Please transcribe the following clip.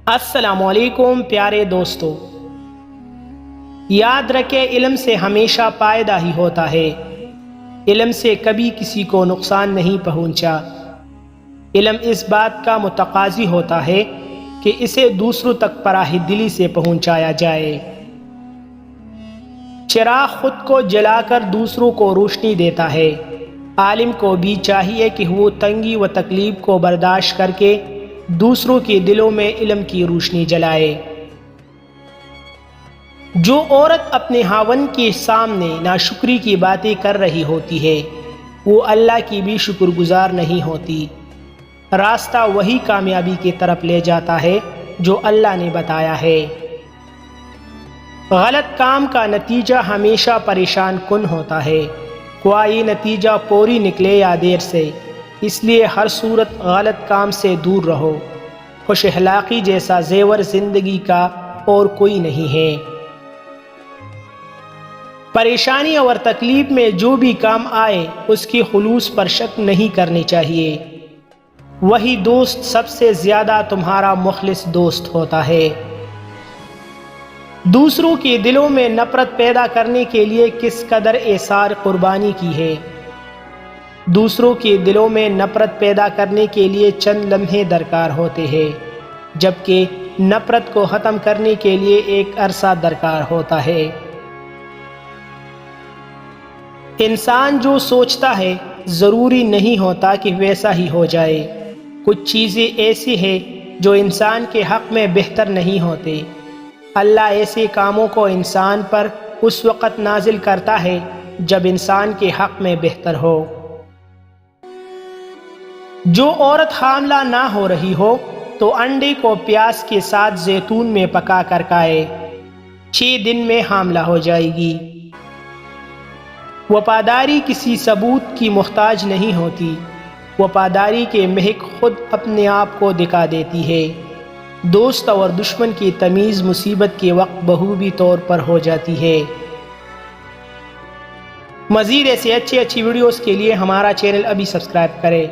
السلام علیکم پیارے دوستو، یاد رکھے علم سے ہمیشہ فائدہ ہی ہوتا ہے۔ علم سے کبھی کسی کو نقصان نہیں پہنچا۔ علم اس بات کا متقاضی ہوتا ہے کہ اسے دوسروں تک براہ دلی سے پہنچایا جائے۔ چراغ خود کو جلا کر دوسروں کو روشنی دیتا ہے۔ عالم کو بھی چاہیے کہ وہ تنگی و تکلیف کو برداشت کر کے دوسروں کے دلوں میں علم کی روشنی جلائے۔ جو عورت اپنے خاوند کے سامنے ناشکری کی باتیں کر رہی ہوتی ہے، وہ اللہ کی بھی شکر گزار نہیں ہوتی۔ راستہ وہی کامیابی کی طرف لے جاتا ہے جو اللہ نے بتایا ہے۔ غلط کام کا نتیجہ ہمیشہ پریشان کن ہوتا ہے، کوئی نتیجہ فوری نکلے یا دیر سے، اس لیے ہر صورت غلط کام سے دور رہو۔ خوش اخلاقی جیسا زیور زندگی کا اور کوئی نہیں ہے۔ پریشانی اور تکلیف میں جو بھی کام آئے اس کی خلوص پر شک نہیں کرنی چاہیے۔ وہی دوست سب سے زیادہ تمہارا مخلص دوست ہوتا ہے۔ دوسروں کے دلوں میں نفرت پیدا کرنے کے لیے کس قدر ایثار قربانی کی ہے۔ دوسروں کے دلوں میں نفرت پیدا کرنے کے لیے چند لمحے درکار ہوتے ہیں، جبکہ نفرت کو ختم کرنے کے لیے ایک عرصہ درکار ہوتا ہے۔ انسان جو سوچتا ہے ضروری نہیں ہوتا کہ ویسا ہی ہو جائے۔ کچھ چیزیں ایسی ہیں جو انسان کے حق میں بہتر نہیں ہوتے۔ اللہ ایسے کاموں کو انسان پر اس وقت نازل کرتا ہے جب انسان کے حق میں بہتر ہو۔ جو عورت حاملہ نہ ہو رہی ہو تو انڈے کو پیاز کے ساتھ زیتون میں پکا کر کھائے، 6 دن میں حاملہ ہو جائے گی۔ وفاداری کسی ثبوت کی محتاج نہیں ہوتی، وفاداری کے مہک خود اپنے آپ کو دکھا دیتی ہے۔ دوست اور دشمن کی تمیز مصیبت کے وقت بخوبی طور پر ہو جاتی ہے۔ مزید ایسی اچھی ویڈیوز کے لیے ہمارا چینل ابھی سبسکرائب کریں۔